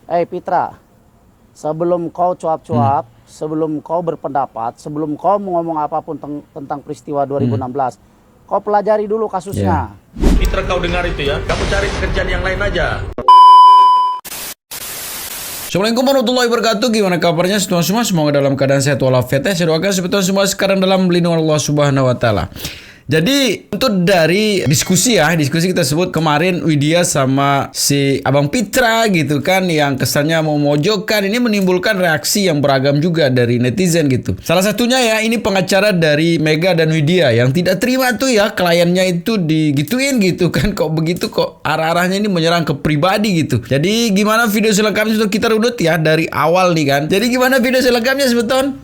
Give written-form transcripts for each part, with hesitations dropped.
Pitra, sebelum kau cuap-cuap, sebelum kau berpendapat, sebelum kau ngomong apapun tentang peristiwa 2016, kau pelajari dulu kasusnya. Pitra, kau dengar itu ya, kamu cari pekerjaan yang lain aja. Assalamualaikum warahmatullahi wabarakatuh. Gimana kabarnya semua? Semoga dalam keadaan sehat walafiat. Saya doakan sebetulnya semua sekarang dalam lindungan Allah Subhanahu wa taala. Jadi untuk dari diskusi kita sebut kemarin Widya sama si Abang Pitra gitu kan, yang kesannya memojokkan, ini menimbulkan reaksi yang beragam juga dari netizen gitu. Salah satunya ya, ini pengacara dari Mega dan Widya yang tidak terima tuh ya kliennya itu digituin gitu kan, kok begitu, kok arah-arahnya ini menyerang ke pribadi gitu. Jadi gimana video selengkapnya sudah kita runut ya dari awal nih kan. Jadi gimana video selengkapnya sebetulnya?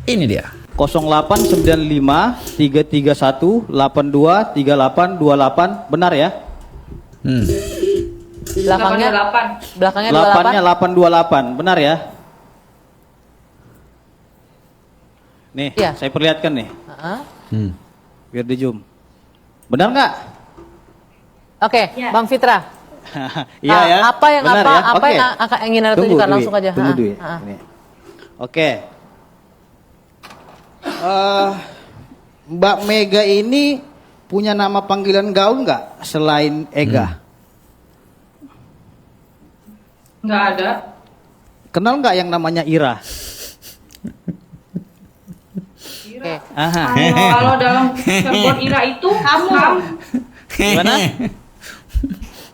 Ini dia. 0895 331 82 38 28, benar ya? Belakangnya 828, benar ya? Nih, ya. Saya perlihatkan nih. Biar di zoom. Benar nggak? Oke, ya. Bang Fitra. Iya ya. Apa yang benar apa ya? apa yang ingin Anda tunjukkan langsung aja. Tunggu dulu. Oke. Mbak Mega ini punya nama panggilan gaul nggak selain Ega? Nggak ada. Kenal nggak yang namanya Ira? Ira. Kalau dalam Cirebon Ira itu kamu. Gimana?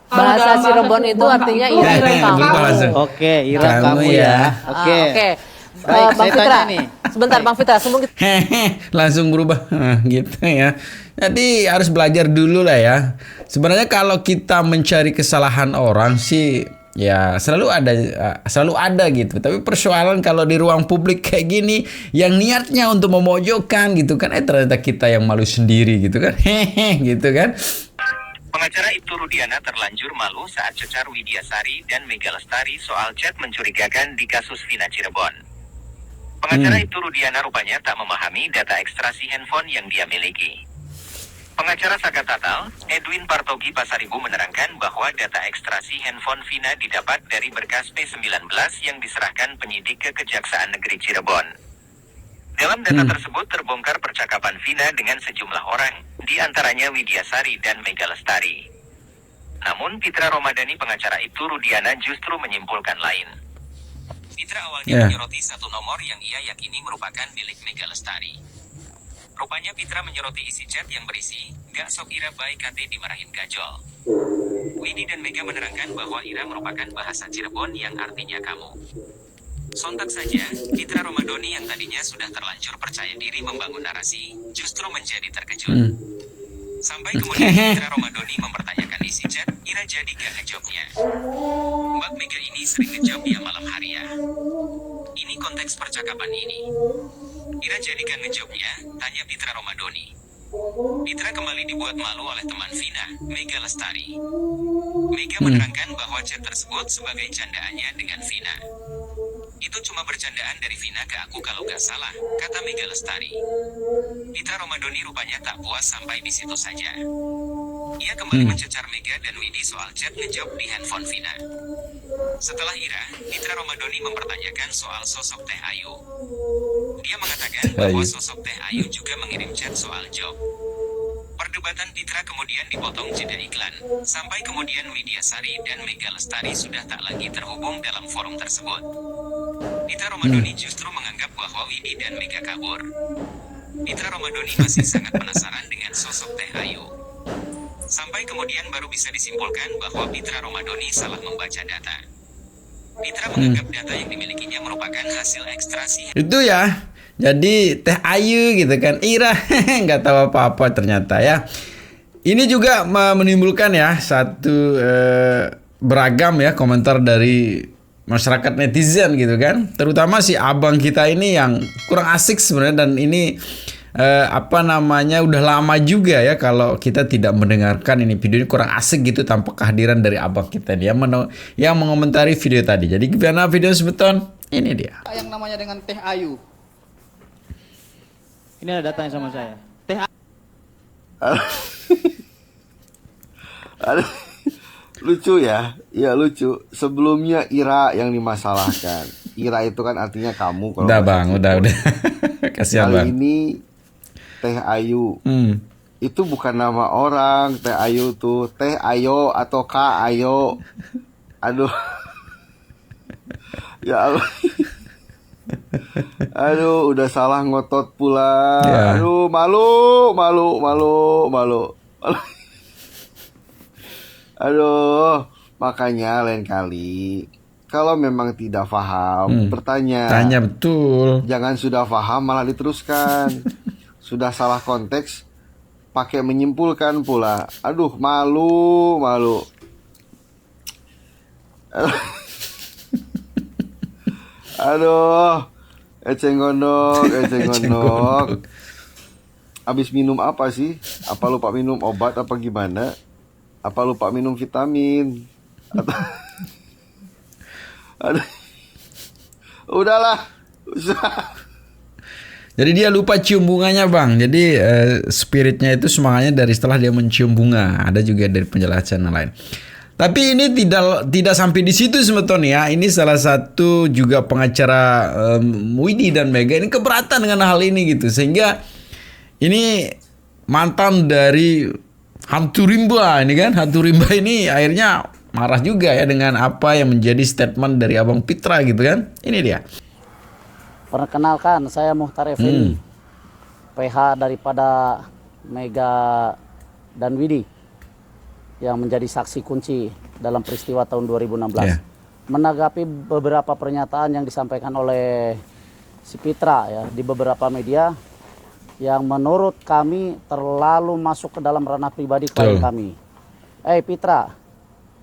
Bahasa Cirebon itu artinya Ira itu kamu. Oke, Ira kamu ya. Oke. Baik, Bang Fitra nih. Sebentar Bang Fitra, langsung berubah gitu ya. Jadi harus belajar dulu lah ya. Sebenarnya kalau kita mencari kesalahan orang sih ya selalu ada gitu. Tapi persoalan kalau di ruang publik kayak gini yang niatnya untuk memojokkan gitu kan, ternyata kita yang malu sendiri gitu kan. Gitu kan. Pengacara Ibtu Rudiana terlanjur malu saat cecar Widya Sari dan Mega Lestari soal chat mencurigakan di kasus Vina Cirebon. Pengacara Ibtu Rudiana rupanya tak memahami data ekstrasi handphone yang dia miliki. Pengacara Saka Tatal, Edwin Partogi Pasaribu menerangkan bahwa data ekstrasi handphone Vina didapat dari berkas P19 yang diserahkan penyidik ke Kejaksaan Negeri Cirebon. Dalam data tersebut terbongkar percakapan Vina dengan sejumlah orang, di antaranya Widya Sari dan Mega Lestari. Namun Pitra Romadani pengacara Ibtu Rudiana justru menyimpulkan lain. Pitra awalnya menyoroti satu nomor yang ia yakini merupakan milik Mega Lestari. Rupanya Pitra menyoroti isi chat yang berisi, "Gak sok Ira baik kate dimarahin gajol." Widi dan Mega menerangkan bahwa Ira merupakan bahasa Cirebon yang artinya kamu. Sontak saja, Pitra Romadoni yang tadinya sudah terlanjur percaya diri membangun narasi, justru menjadi terkejut. Sampai kemudian Pitra Romadoni mempertanyakan isi chat, Ira jadi gak ngejawabnya. Mbak Mega ini sering ngejawab ya malam hari ya. Ini konteks percakapan ini. Ira jadikan ngejawabnya, tanya Pitra Romadoni. Pitra kembali dibuat malu oleh teman Vina, Mega Lestari. Mega menerangkan bahwa chat tersebut sebagai candaannya dengan Vina. Itu cuma bercandaan dari Vina ke aku kalau gak salah, kata Mega Lestari. Pitra Romadoni rupanya tak puas sampai di situ saja. Ia kembali mencecar Mega dan Widi soal chat ngejawab di handphone Vina. Setelah Ira, Pitra Romadoni mempertanyakan soal sosok Teh Ayu. Dia mengatakan bahwa sosok Teh Ayu juga mengirim chat soal job. Perdebatan Pitra kemudian dipotong jeda iklan, sampai kemudian Widya Sari dan Mega Lestari sudah tak lagi terhubung dalam forum tersebut. Pitra Romadoni justru menganggap bahwa Widi dan Mega kabur. Pitra Romadoni masih sangat penasaran dengan sosok Teh Ayu. Sampai kemudian baru bisa disimpulkan bahwa Pitra Romadoni salah membaca data. Pitra menganggap data yang dimilikinya merupakan hasil ekstrasi. Itu ya. Jadi Teh Ayu gitu kan, Ira nggak tahu apa-apa ternyata ya. Ini juga menimbulkan ya satu beragam ya komentar dari masyarakat netizen gitu kan. Terutama si abang kita ini yang kurang asik sebenarnya, dan ini udah lama juga ya kalau kita tidak mendengarkan ini video ini kurang asik gitu tanpa kehadiran dari abang kita dia yang mengomentari video tadi. Jadi gimana video sebetulnya? Ini dia. Yang namanya dengan Teh Ayu. Ini ada datanya sama saya. Teh Ayu. Lucu ya, iya lucu. Sebelumnya Ira yang dimasalahkan. Ira itu kan artinya kamu. Kalau Udah bahasa bang, Cirebon. udah. Kasihan Kali bang. ini Teh Ayu. Itu bukan nama orang. Teh Ayu tuh Teh Ayo atau Kak Ayo. Aduh. Ya Allah. Aduh, udah salah ngotot pula. Ya. Aduh, malu. Aduh, makanya lain kali kalau memang tidak paham, bertanya. Tanya betul. Jangan sudah paham malah diteruskan. Sudah salah konteks pakai menyimpulkan pula. Aduh, malu. Aduh, eceng gondok. Abis minum apa sih? Apa lupa minum obat apa gimana? Apa lupa minum vitamin? Aduh. Udahlah. Jadi dia lupa cium bunganya bang. Jadi spiritnya itu semangatnya dari setelah dia mencium bunga. Ada juga dari penjelasan yang lain. Tapi ini tidak sampai di situ sebetulnya. Ini salah satu juga pengacara Widi dan Mega ini keberatan dengan hal ini gitu. Sehingga ini mantan dari hantu rimba ini kan. Hantu rimba ini akhirnya marah juga ya dengan apa yang menjadi statement dari Abang Fitra gitu kan. Ini dia. Perkenalkan, saya Muhtar Effendi, PH daripada Mega dan Widi yang menjadi saksi kunci dalam peristiwa tahun 2016. Yeah. Menanggapi beberapa pernyataan yang disampaikan oleh si Fitra ya di beberapa media yang menurut kami terlalu masuk ke dalam ranah pribadi klien kami. Fitra,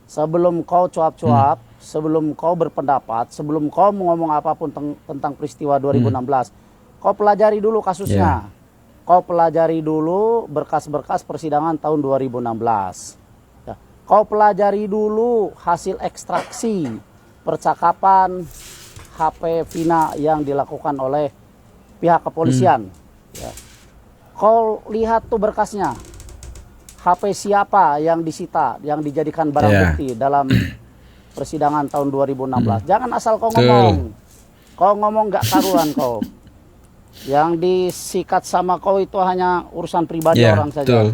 sebelum kau cuap-cuap, sebelum kau berpendapat, sebelum kau ngomong apapun tentang peristiwa 2016, kau pelajari dulu kasusnya. Kau pelajari dulu berkas-berkas persidangan tahun 2016. Ya. Kau pelajari dulu hasil ekstraksi percakapan HP Vina yang dilakukan oleh pihak kepolisian. Ya. Kau lihat tuh berkasnya. HP siapa yang disita, yang dijadikan barang bukti dalam persidangan tahun 2016. Jangan asal kau ngomong. Kau ngomong gak karuan kau. Yang disikat sama kau itu hanya urusan pribadi orang saja.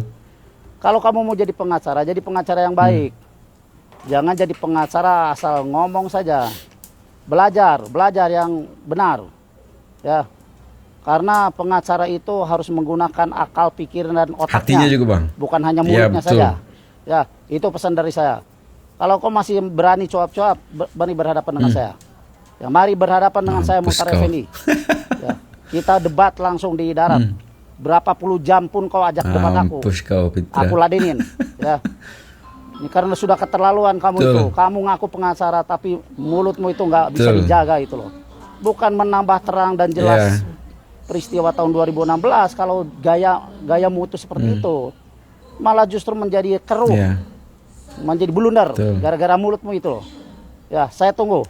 Kalau kamu mau jadi pengacara yang baik. Jangan jadi pengacara asal ngomong saja. Belajar yang benar. Ya. Karena pengacara itu harus menggunakan akal, pikiran dan otaknya. Hatinya juga bang. Bukan hanya mulutnya saja. Ya, itu pesan dari saya. Kalau kau masih berani cuap-cuap, berani berhadapan dengan saya. Ya, mari berhadapan dengan saya Muhtar Effendi. Ya, kita debat langsung di darat. Berapa puluh jam pun kau ajak debat aku. Aku ladenin. Ya. Ini karena sudah keterlaluan kamu itu. Kamu ngaku pengacara tapi mulutmu itu nggak bisa dijaga itu loh. Bukan menambah terang dan jelas peristiwa tahun 2016 kalau gayamu itu seperti itu. Malah justru menjadi keruh. Menjadi blunder gara-gara mulutmu itu loh. Ya, saya tunggu.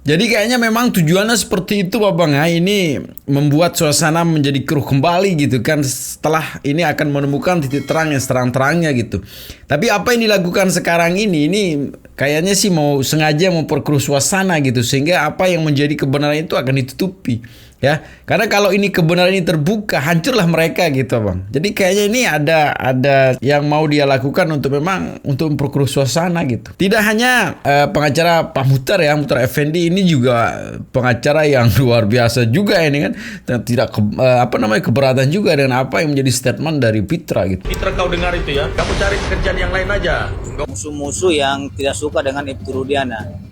Jadi kayaknya memang tujuannya seperti itu Pak Bang ya. Ini membuat suasana menjadi keruh kembali gitu kan. Setelah ini akan menemukan titik terang yang terang-terangnya gitu. Tapi apa yang dilakukan sekarang ini kayaknya sih mau sengaja memperkeruh suasana gitu. Sehingga apa yang menjadi kebenaran itu akan ditutupi. Ya, karena kalau ini kebenaran ini terbuka, hancurlah mereka gitu bang. Jadi kayaknya ini ada yang mau dia lakukan untuk memang untuk memperkeruh suasana gitu. Tidak hanya pengacara Pak Muhtar ya, Muhtar Effendi ini juga pengacara yang luar biasa juga ini kan. Dan tidak keberatan juga dengan apa yang menjadi statement dari Fitra gitu. Fitra kau dengar itu ya, kamu cari pekerjaan yang lain aja. Musuh-musuh yang tidak suka dengan Ibtu Rudiana.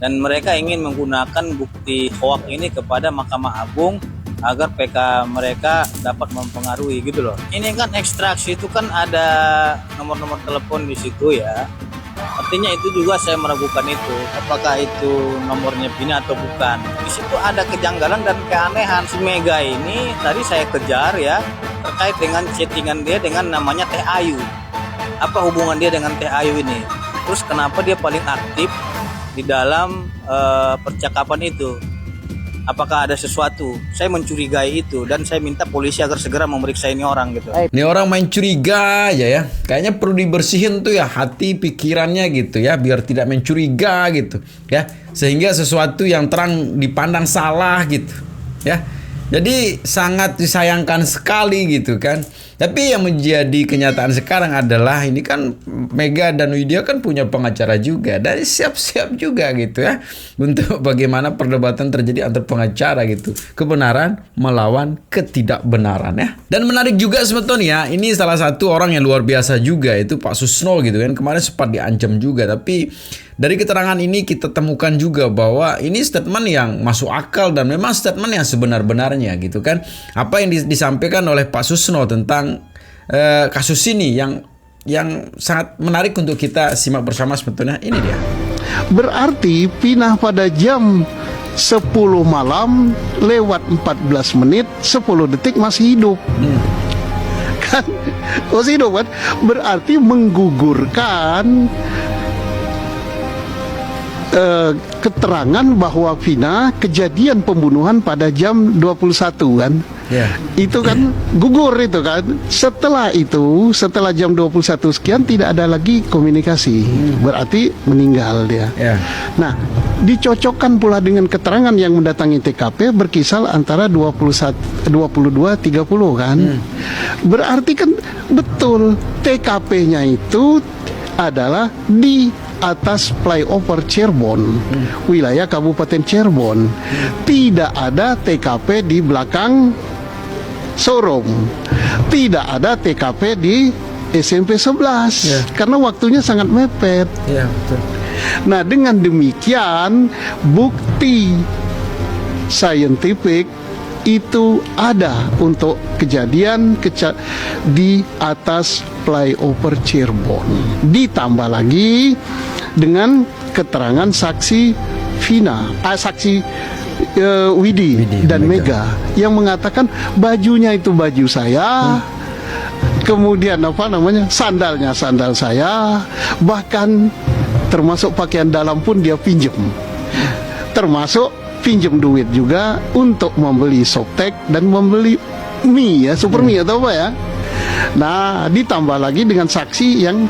Dan mereka ingin menggunakan bukti hoak ini kepada Mahkamah Agung agar PK mereka dapat mempengaruhi gitu loh. Ini kan ekstraksi itu kan ada nomor-nomor telepon di situ ya. Artinya itu juga saya meragukan itu. Apakah itu nomornya Vina atau bukan. Di situ ada kejanggalan dan keanehan. Si Mega ini tadi saya kejar ya terkait dengan chattingan dia dengan namanya Teh Ayu. Apa hubungan dia dengan Teh Ayu ini? Terus kenapa dia paling aktif di dalam percakapan itu? apakah ada sesuatu. Saya mencurigai itu dan saya minta polisi agar segera memeriksa ini orang gitu. Ini orang main curiga aja ya. Kayaknya perlu dibersihin tuh ya hati pikirannya gitu ya, biar tidak mencuriga gitu ya. Sehingga sesuatu yang terang dipandang salah gitu ya. Jadi sangat disayangkan sekali gitu kan. Tapi yang menjadi kenyataan sekarang adalah ini kan Mega dan Widya kan punya pengacara juga. Dan siap-siap juga gitu ya. Untuk bagaimana perdebatan terjadi antar pengacara gitu. Kebenaran melawan ketidakbenaran ya. Dan menarik juga sebetulnya ini salah satu orang yang luar biasa juga itu Pak Susno gitu kan. Kemarin sempat diancam juga. Tapi dari keterangan ini kita temukan juga bahwa ini statement yang masuk akal dan memang statement yang sebenar-benarnya gitu kan. Apa yang disampaikan oleh Pak Susno tentang kasus ini yang sangat menarik untuk kita simak bersama sebetulnya. Ini dia. Berarti pindah pada jam 10 malam lewat 14 menit 10 detik masih hidup. Kan masih hidup kan? Berarti menggugurkan keterangan bahwa Vina kejadian pembunuhan pada jam 21 kan. Itu kan gugur itu kan. Setelah itu, setelah jam 21 sekian tidak ada lagi komunikasi. Berarti meninggal dia. Nah, dicocokkan pula dengan keterangan yang mendatangi TKP berkisar antara 22-30 kan. Berarti kan betul TKP-nya itu adalah di atas flyover Cirebon, wilayah Kabupaten Cirebon. Tidak ada TKP di belakang showroom. Tidak ada TKP di SMP 11 karena waktunya sangat mepet. Betul. Nah, dengan demikian bukti saintifik itu ada untuk kejadian di atas flyover Cirebon. Ditambah lagi dengan keterangan saksi Vina, saksi Widi dan Mega yang mengatakan bajunya itu baju saya. Kemudian sandalnya sandal saya, bahkan termasuk pakaian dalam pun dia pinjam. Termasuk pinjam duit juga untuk membeli softtek dan membeli mie ya, super mie atau apa ya. Nah, ditambah lagi dengan saksi yang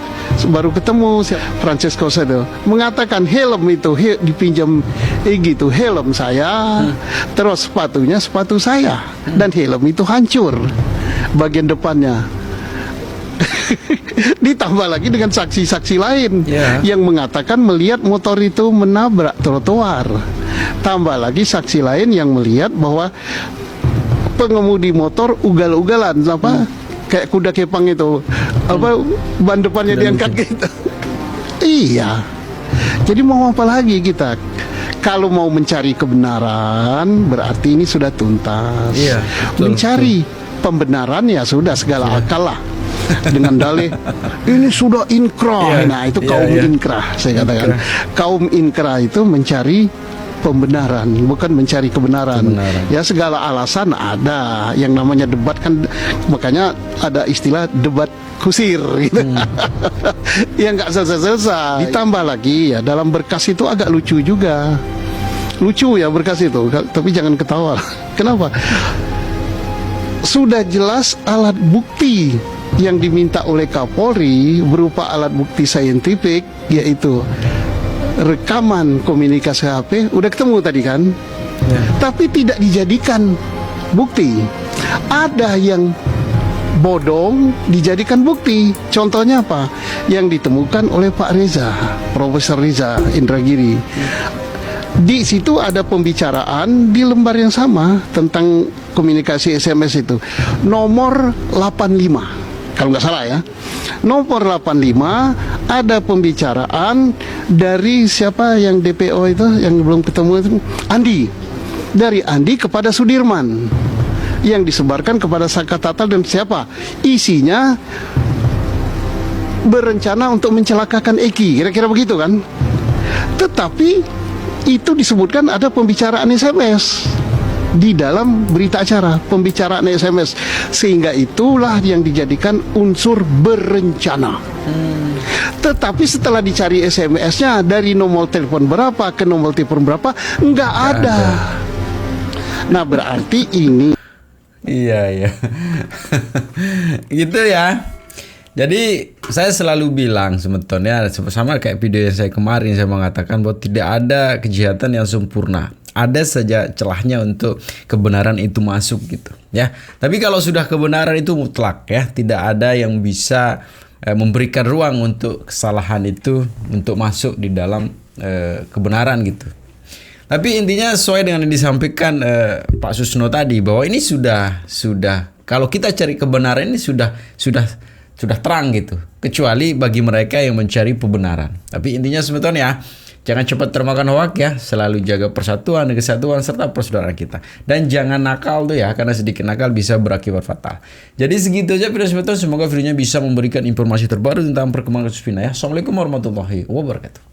baru ketemu Francesco Sedo mengatakan helm itu dipinjam gitu, helm saya, terus sepatunya sepatu saya, dan helm itu hancur bagian depannya. Ditambah lagi dengan saksi-saksi lain yang mengatakan melihat motor itu menabrak trotoar. Tambah lagi saksi lain yang melihat bahwa pengemudi motor ugal-ugalan kayak kuda kepang itu, ban depannya diangkat gitu. Iya. Jadi mau apa lagi kita? Kalau mau mencari kebenaran berarti ini sudah tuntas. Mencari pembenaran ya sudah segala akal lah. Dengan dalih ini sudah inkrah. Nah, itu kaum inkrah saya katakan. Kaum inkrah itu mencari pembenaran, bukan mencari kebenaran. Ya, segala alasan ada. Yang namanya debat kan, makanya ada istilah debat kusir gitu. Yang nggak selesai-selesai. Ditambah lagi ya, dalam berkas itu agak lucu juga. Lucu ya berkas itu, tapi jangan ketawa. Kenapa? Sudah jelas alat bukti yang diminta oleh Kapolri berupa alat bukti saintifik, yaitu rekaman komunikasi HP, udah ketemu tadi kan, tapi tidak dijadikan bukti. Ada yang bodong dijadikan bukti. Contohnya apa? Yang ditemukan oleh Pak Reza, Profesor Reza Indragiri. Di situ ada pembicaraan di lembar yang sama tentang komunikasi SMS itu, nomor 85 kalau nggak salah ya. Nomor 85 ada pembicaraan dari siapa yang DPO itu yang belum ketemu itu, Andi. Dari Andi kepada Sudirman yang disebarkan kepada Saka Tatal dan siapa? Isinya berencana untuk mencelakakan Eki, kira-kira begitu kan. Tetapi itu disebutkan ada pembicaraan SMS di dalam berita acara, pembicaraan SMS, sehingga itulah yang dijadikan unsur berencana. Tetapi setelah dicari SMS-nya dari nomor telepon berapa ke nomor telepon berapa, nggak ada. Nah, berarti ini Iya. Gitu ya. Jadi saya selalu bilang sebetulnya sama kayak video yang saya kemarin, saya mengatakan bahwa tidak ada kejahatan yang sempurna. Ada saja celahnya untuk kebenaran itu masuk gitu ya. Tapi kalau sudah kebenaran itu mutlak ya, tidak ada yang bisa memberikan ruang untuk kesalahan itu untuk masuk di dalam kebenaran gitu. Tapi intinya sesuai dengan yang disampaikan Pak Susno tadi, bahwa ini sudah kalau kita cari kebenaran ini sudah terang gitu, kecuali bagi mereka yang mencari kebenaran. Tapi intinya sebetulnya jangan cepat termakan hoak ya, selalu jaga persatuan dan kesatuan serta persaudaraan kita. Dan jangan nakal tuh ya, karena sedikit nakal bisa berakibat fatal. Jadi segitu aja video sebetulnya, semoga videonya bisa memberikan informasi terbaru tentang perkembangan kasus Vina ya. Assalamualaikum warahmatullahi wabarakatuh.